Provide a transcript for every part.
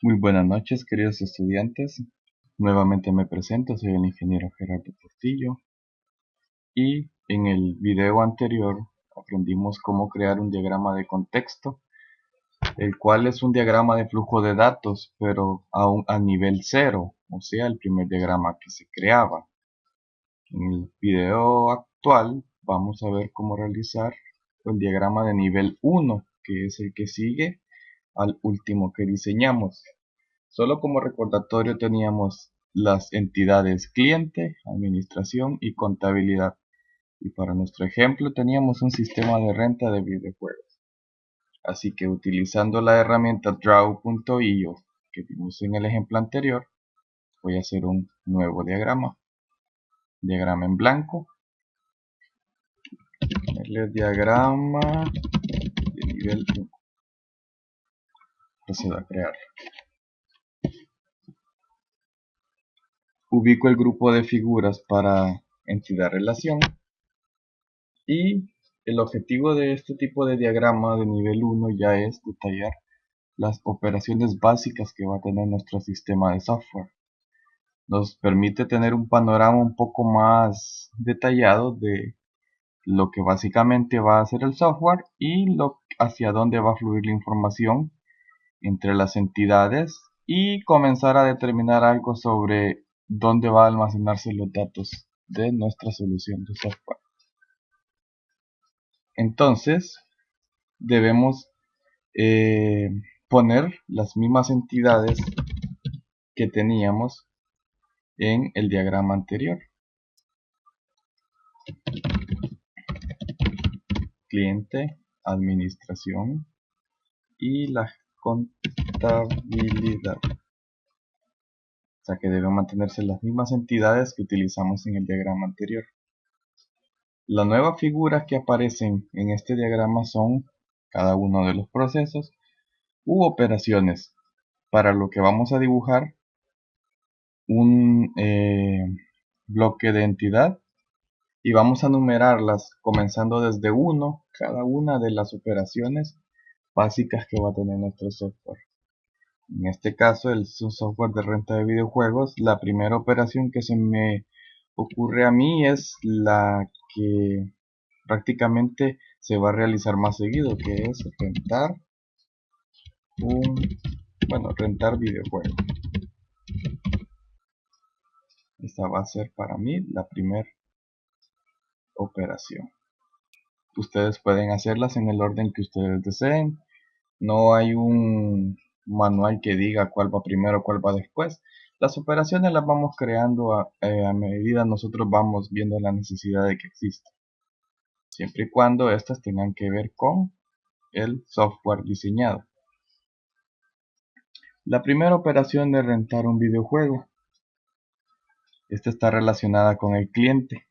Muy buenas noches, queridos estudiantes. Nuevamente me presento, soy el ingeniero Gerardo Portillo y en el video anterior aprendimos cómo crear un diagrama de contexto, el cual es un diagrama de flujo de datos, pero a nivel cero, o sea, el primer diagrama que se creaba. En el video actual vamos a ver cómo realizar el diagrama de nivel 1, que es el que sigue al último que diseñamos. Solo como recordatorio teníamos las entidades cliente, administración y contabilidad. Y para nuestro ejemplo teníamos un sistema de renta de videojuegos. Así que utilizando la herramienta draw.io que vimos en el ejemplo anterior, voy a hacer un nuevo diagrama. Diagrama en blanco. El diagrama de nivel 1. Procedo a crear. Ubico el grupo de figuras para entidad relación. Y el objetivo de este tipo de diagrama de nivel 1 ya es detallar las operaciones básicas que va a tener nuestro sistema de software. Nos permite tener un panorama un poco más detallado de lo que básicamente va a hacer el software y hacia dónde va a fluir la información entre las entidades y comenzar a determinar algo sobre dónde va a almacenarse los datos de nuestra solución de software. Entonces, debemos poner las mismas entidades que teníamos en el diagrama anterior. Cliente, administración y la contabilidad. O sea que deben mantenerse las mismas entidades que utilizamos en el diagrama anterior. Las nuevas figuras que aparecen en este diagrama son cada uno de los procesos u operaciones, para lo que vamos a dibujar un bloque de entidad y vamos a numerarlas comenzando desde 1 cada una de las operaciones básicas que va a tener nuestro software. En este caso es un software de renta de videojuegos. La primera operación que se me ocurre a mí es la que prácticamente se va a realizar más seguido, que es rentar videojuegos. Esta va a ser para mí la primera operación. Ustedes pueden hacerlas en el orden que ustedes deseen. No hay un manual que diga cuál va primero, cuál va después. Las operaciones las vamos creando a medida nosotros vamos viendo la necesidad de que exista. Siempre y cuando estas tengan que ver con el software diseñado. La primera operación de rentar un videojuego. Esta está relacionada con el cliente.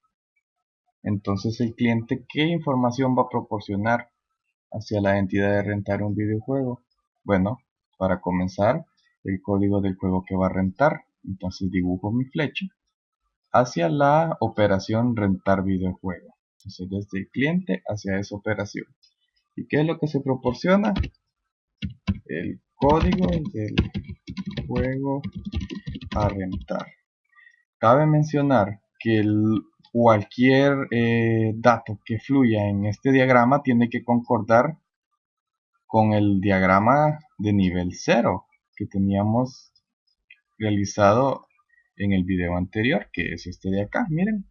Entonces el cliente, ¿qué información va a proporcionar hacia la entidad de rentar un videojuego? Bueno, para comenzar, el código del juego que va a rentar. Entonces dibujo mi flecha hacia la operación rentar videojuego. Entonces desde el cliente hacia esa operación. ¿Y qué es lo que se proporciona? El código del juego a rentar. Cabe mencionar que cualquier dato que fluya en este diagrama tiene que concordar con el diagrama de nivel 0 que teníamos realizado en el video anterior, que es este de acá. Miren,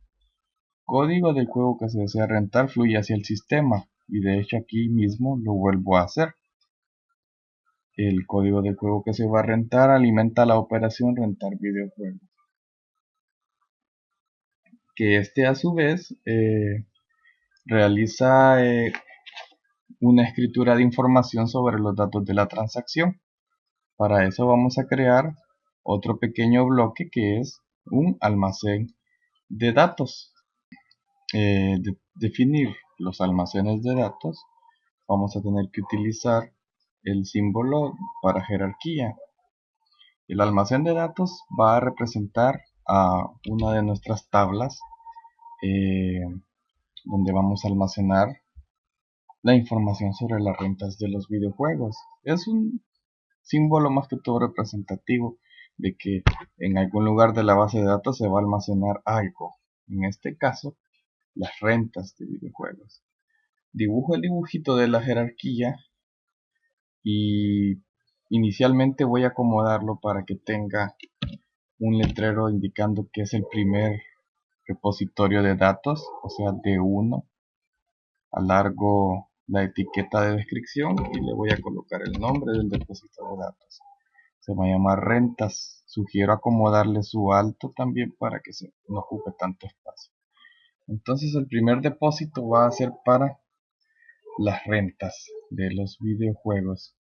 código del juego que se desea rentar fluye hacia el sistema, y de hecho aquí mismo lo vuelvo a hacer. El código del juego que se va a rentar alimenta la operación rentar videojuego, que este a su vez realiza una escritura de información sobre los datos de la transacción. Para eso vamos a crear otro pequeño bloque que es un almacén de datos. Definir los almacenes de datos, vamos a tener que utilizar el símbolo para jerarquía. El almacén de datos va a representar a una de nuestras tablas donde vamos a almacenar la información sobre las rentas de los videojuegos. Es un símbolo más que todo representativo de que en algún lugar de la base de datos se va a almacenar algo. En este caso, las rentas de videojuegos. Dibujo el dibujito de la jerarquía y inicialmente voy a acomodarlo para que tenga un letrero indicando que es el primer repositorio de datos, o sea, D1. Alargo la etiqueta de descripción y le voy a colocar el nombre del depósito de datos. Se va a llamar rentas. Sugiero acomodarle su alto también para que no ocupe tanto espacio. Entonces el primer depósito va a ser para las rentas de los videojuegos.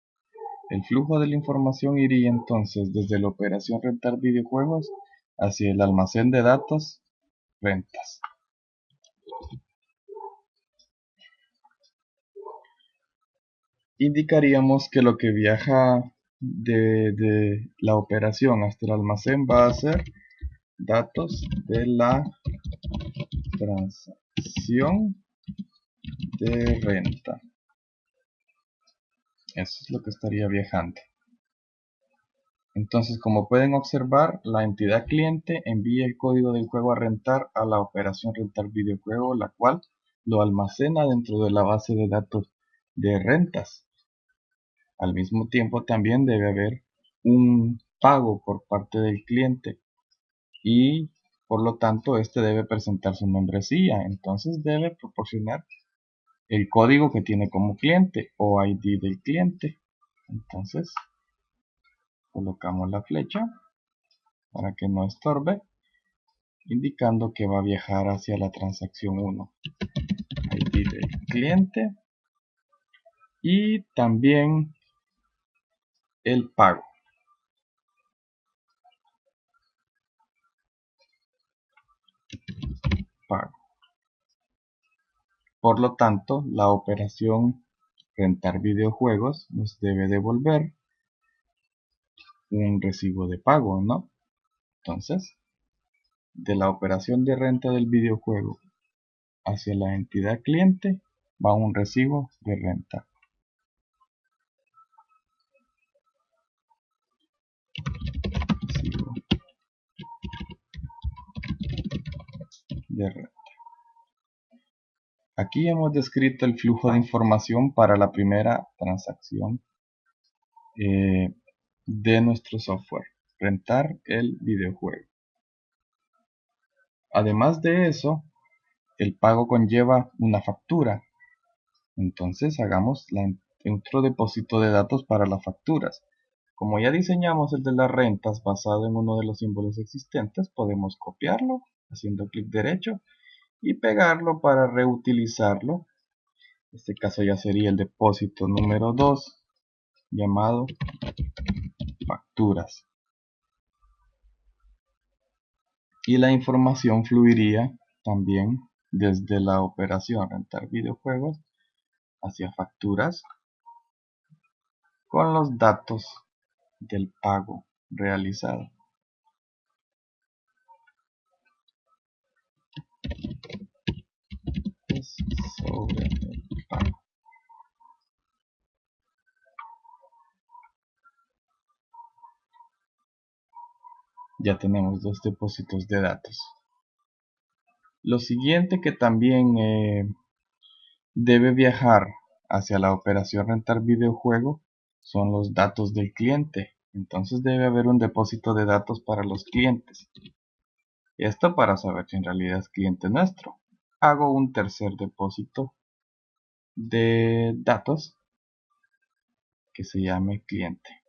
El flujo de la información iría entonces desde la operación rentar videojuegos hacia el almacén de datos rentas. Indicaríamos que lo que viaja de la operación hasta el almacén va a ser datos de la transacción de renta. Eso es lo que estaría viajando. Entonces, como pueden observar, la entidad cliente envía el código del juego a rentar a la operación rentar videojuego, la cual lo almacena dentro de la base de datos de rentas. Al mismo tiempo, también debe haber un pago por parte del cliente y por lo tanto este debe presentar su membresía. Entonces debe proporcionar el código que tiene como cliente o ID del cliente. Entonces colocamos la flecha para que no estorbe, indicando que va a viajar hacia la transacción 1, ID del cliente y también el pago. Por lo tanto, la operación rentar videojuegos nos debe devolver un recibo de pago, ¿no? Entonces, de la operación de renta del videojuego hacia la entidad cliente va un recibo de renta. Recibo de renta. Aquí hemos descrito el flujo de información para la primera transacción de nuestro software, rentar el videojuego. Además de eso, el pago conlleva una factura. Entonces hagamos otro depósito de datos para las facturas. Como ya diseñamos el de las rentas basado en uno de los símbolos existentes, podemos copiarlo haciendo clic derecho y pegarlo para reutilizarlo. En este caso ya sería el depósito número 2 llamado facturas. Y la información fluiría también desde la operación rentar videojuegos hacia facturas con los datos del pago realizado. Sobre el pago. Ya tenemos dos depósitos de datos. Lo siguiente que también debe viajar hacia la operación rentar videojuego son los datos del cliente. Entonces debe haber un depósito de datos para los clientes. Esto para saber si en realidad es cliente nuestro. Hago un tercer depósito de datos que se llame cliente.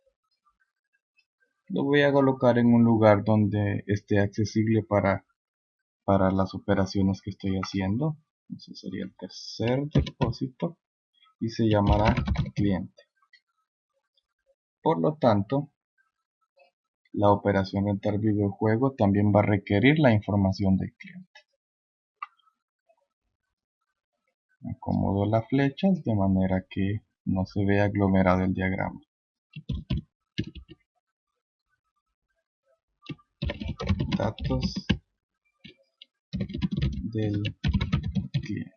Lo voy a colocar en un lugar donde esté accesible para las operaciones que estoy haciendo. Ese sería el tercer depósito y se llamará cliente. Por lo tanto, la operación rentar videojuego también va a requerir la información del cliente. Acomodo las flechas de manera que no se vea aglomerado el diagrama. Datos del cliente.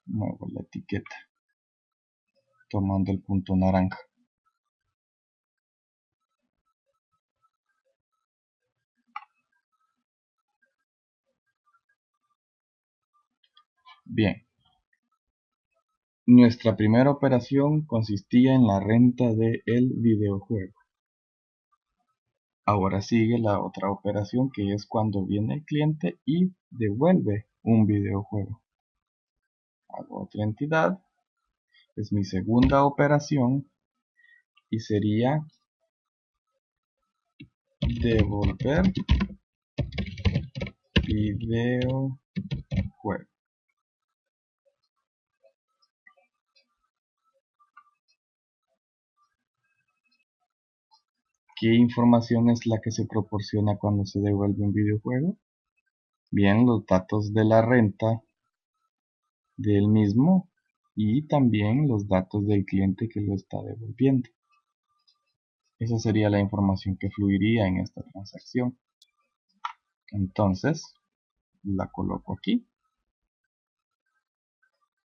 Muevo la etiqueta tomando el punto naranja. Bien, nuestra primera operación consistía en la renta del videojuego. Ahora sigue la otra operación, que es cuando viene el cliente y devuelve un videojuego. Hago otra entidad, es mi segunda operación y sería devolver videojuego. ¿Qué información es la que se proporciona cuando se devuelve un videojuego? Bien, los datos de la renta del mismo y también los datos del cliente que lo está devolviendo. Esa sería la información que fluiría en esta transacción. Entonces, la coloco aquí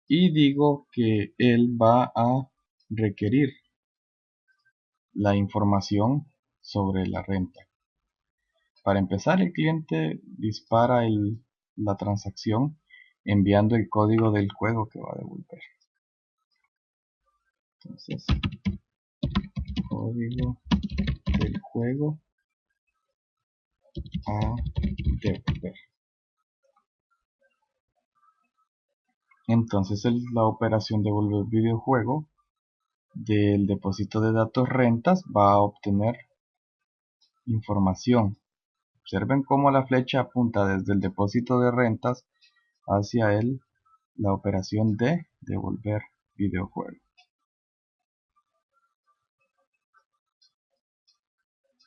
y digo que él va a requerir la información sobre la renta. Para empezar, el cliente dispara la transacción enviando el código del juego que va a devolver. Entonces, código del juego a devolver. Entonces la operación devolver videojuego del depósito de datos rentas va a obtener información. Observen cómo la flecha apunta desde el depósito de rentas hacia la operación de devolver videojuego.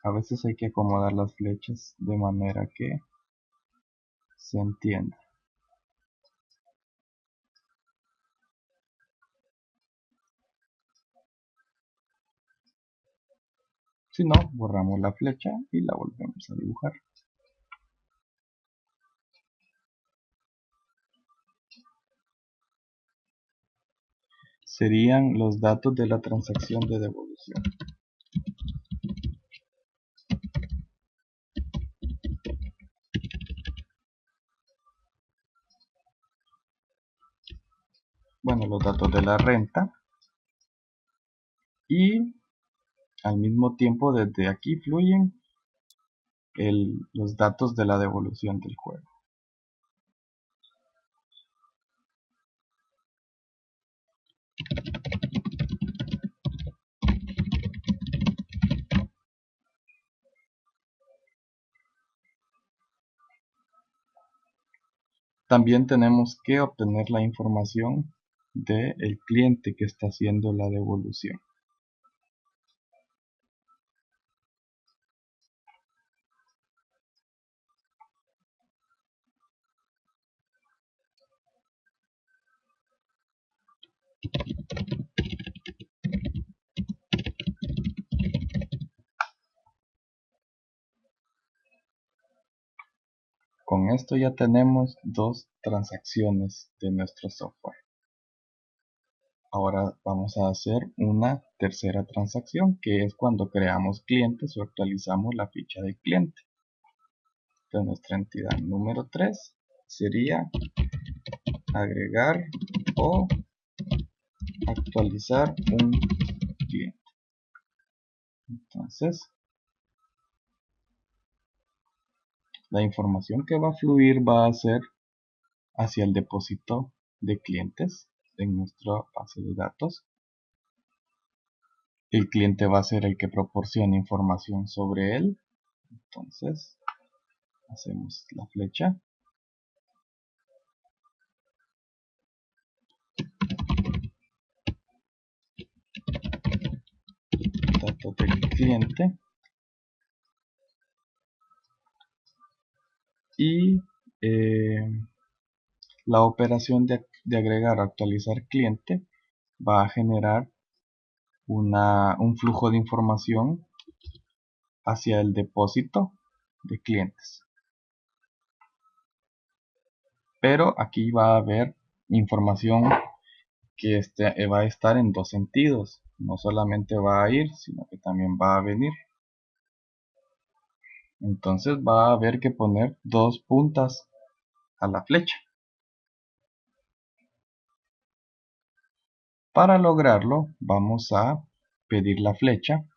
A veces hay que acomodar las flechas de manera que se entienda. Si no, borramos la flecha y la volvemos a dibujar. Serían los datos de la transacción de devolución. Bueno, los datos de la renta y al mismo tiempo desde aquí fluyen los datos de la devolución del juego. También tenemos que obtener la información del cliente que está haciendo la devolución. Con esto ya tenemos dos transacciones de nuestro software. Ahora vamos a hacer una tercera transacción, que es cuando creamos clientes o actualizamos la ficha del cliente. Entonces nuestra entidad número 3 sería agregar o actualizar un cliente. Entonces, la información que va a fluir va a ser hacia el depósito de clientes en nuestra base de datos. El cliente va a ser el que proporciona información sobre él. Entonces, hacemos la flecha. Datos del cliente. Y la operación de agregar o actualizar cliente va a generar un flujo de información hacia el depósito de clientes. Pero aquí va a haber información que va a estar en dos sentidos. No solamente va a ir, sino que también va a venir. Entonces va a haber que poner dos puntas a la flecha. Para lograrlo vamos a pedir la flecha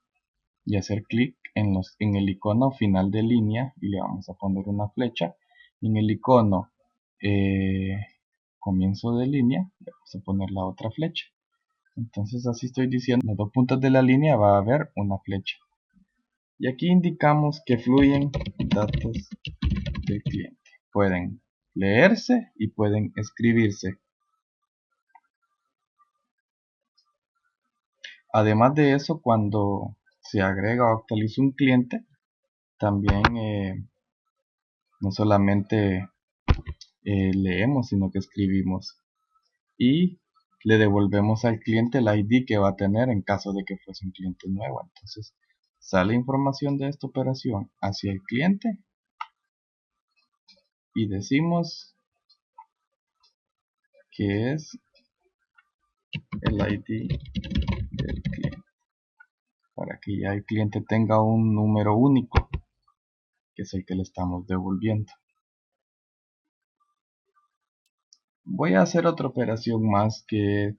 y hacer clic en el icono final de línea y le vamos a poner una flecha. En el icono comienzo de línea le vamos a poner la otra flecha. Entonces así estoy diciendo, en las dos puntas de la línea va a haber una flecha. Y aquí indicamos que fluyen datos del cliente. Pueden leerse y pueden escribirse. Además de eso, cuando se agrega o actualiza un cliente, también no solamente leemos, sino que escribimos. Y le devolvemos al cliente el ID que va a tener en caso de que fuese un cliente nuevo. Entonces sale información de esta operación hacia el cliente y decimos que es el ID del cliente para que ya el cliente tenga un número único que es el que le estamos devolviendo. Voy a hacer otra operación más que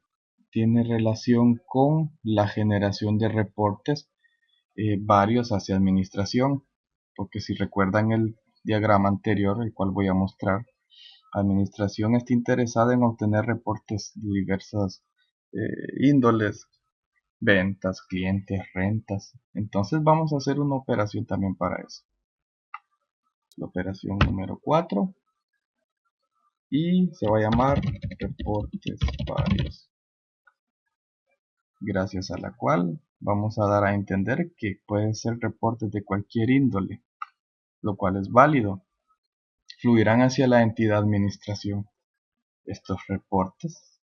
tiene relación con la generación de reportes varios hacia administración, porque si recuerdan el diagrama anterior, el cual voy a mostrar, administración está interesada en obtener reportes de diversas índoles, ventas, clientes, rentas. Entonces vamos a hacer una operación también para eso. La operación número 4 y se va a llamar reportes varios, gracias a la cual vamos a dar a entender que pueden ser reportes de cualquier índole, lo cual es válido. Fluirán hacia la entidad administración estos reportes.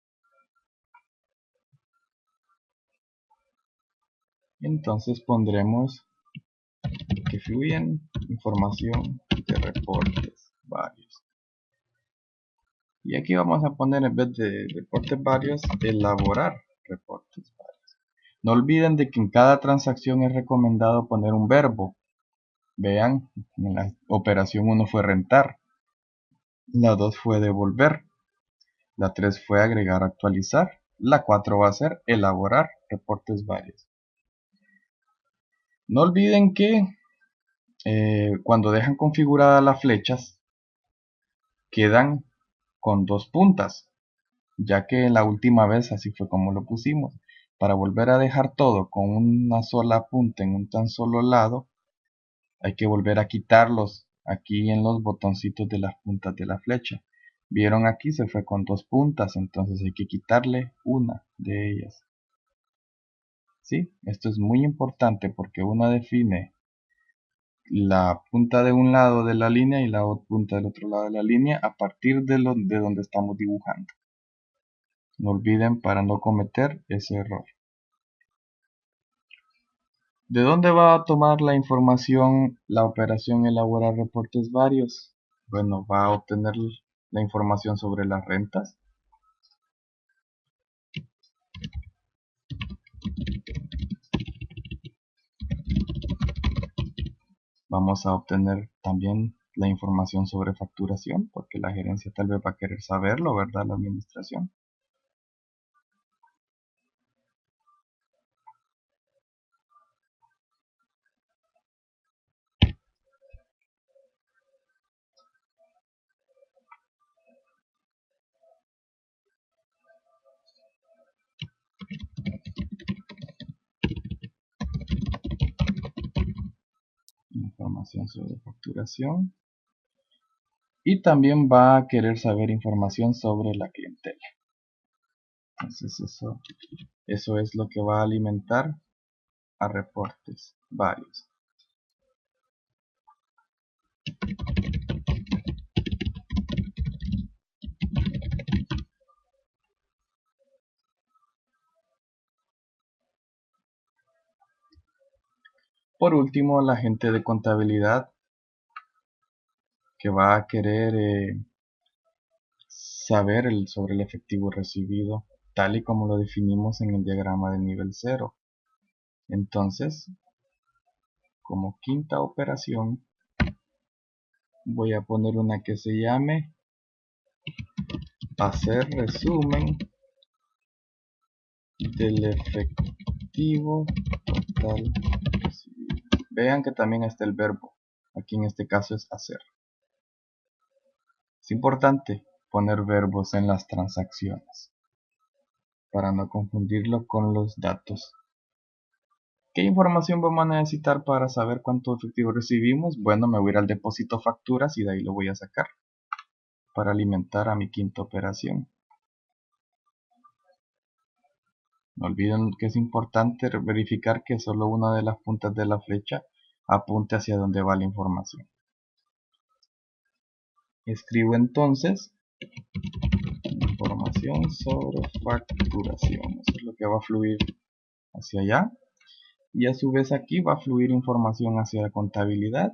Entonces pondremos que fluyen información de reportes varios. Y aquí vamos a poner, en vez de reportes varios, elaborar reportes varios. No olviden de que en cada transacción es recomendado poner un verbo. Vean, en la operación 1 fue rentar, la 2 fue devolver, la 3 fue agregar o actualizar, la 4 va a ser elaborar reportes varios. No olviden que cuando dejan configuradas las flechas quedan con dos puntas, ya que la última vez así fue como lo pusimos. Para volver a dejar todo con una sola punta en un tan solo lado, hay que volver a quitarlos aquí en los botoncitos de las puntas de la flecha. Vieron, aquí se fue con dos puntas, entonces hay que quitarle una de ellas. ¿Sí? Esto es muy importante porque una define la punta de un lado de la línea y la punta del otro lado de la línea a partir de donde estamos dibujando. No olviden para no cometer ese error. ¿De dónde va a tomar la información la operación elaborar reportes varios? Bueno, va a obtener la información sobre las rentas. Vamos a obtener también la información sobre facturación, porque la gerencia tal vez va a querer saberlo, ¿verdad? La administración. Información sobre facturación. Y también va a querer saber información sobre la clientela. Entonces eso es lo que va a alimentar a reportes varios. Por último, la gente de contabilidad que va a querer saber sobre el efectivo recibido, tal y como lo definimos en el diagrama de nivel 0. Entonces, como quinta operación, voy a poner una que se llame hacer resumen del efectivo total recibido. Vean que también está el verbo. Aquí en este caso es hacer. Es importante poner verbos en las transacciones para no confundirlo con los datos. ¿Qué información vamos a necesitar para saber cuánto efectivo recibimos? Bueno, me voy a ir al depósito facturas y de ahí lo voy a sacar para alimentar a mi quinta operación. No olviden que es importante verificar que solo una de las puntas de la flecha apunte hacia donde va la información. Escribo entonces información sobre facturación. Eso es lo que va a fluir hacia allá. Y a su vez aquí va a fluir información hacia la contabilidad.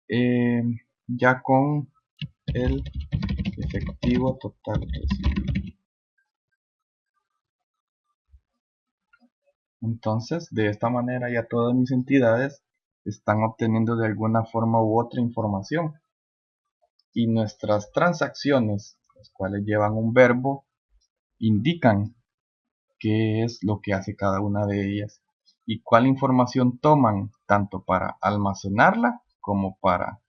Ya con el efectivo total recibido. Entonces, de esta manera ya todas mis entidades están obteniendo de alguna forma u otra información. Y nuestras transacciones, las cuales llevan un verbo, indican qué es lo que hace cada una de ellas y cuál información toman, tanto para almacenarla como para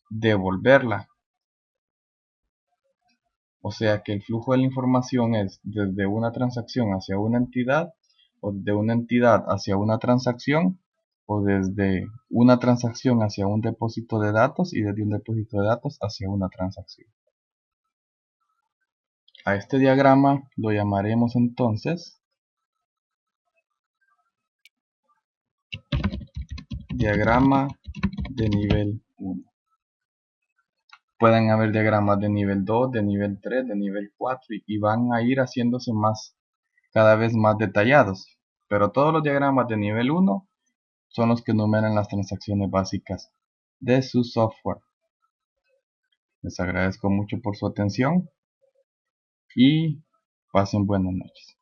devolverla. O sea que el flujo de la información es desde una transacción hacia una entidad, o de una entidad hacia una transacción, o desde una transacción hacia un depósito de datos y desde un depósito de datos hacia una transacción. A este diagrama lo llamaremos entonces diagrama de nivel 1. Pueden haber diagramas de nivel 2, de nivel 3, de nivel 4 y van a ir haciéndose cada vez más detallados. Pero todos los diagramas de nivel 1 son los que enumeran las transacciones básicas de su software. Les agradezco mucho por su atención y pasen buenas noches.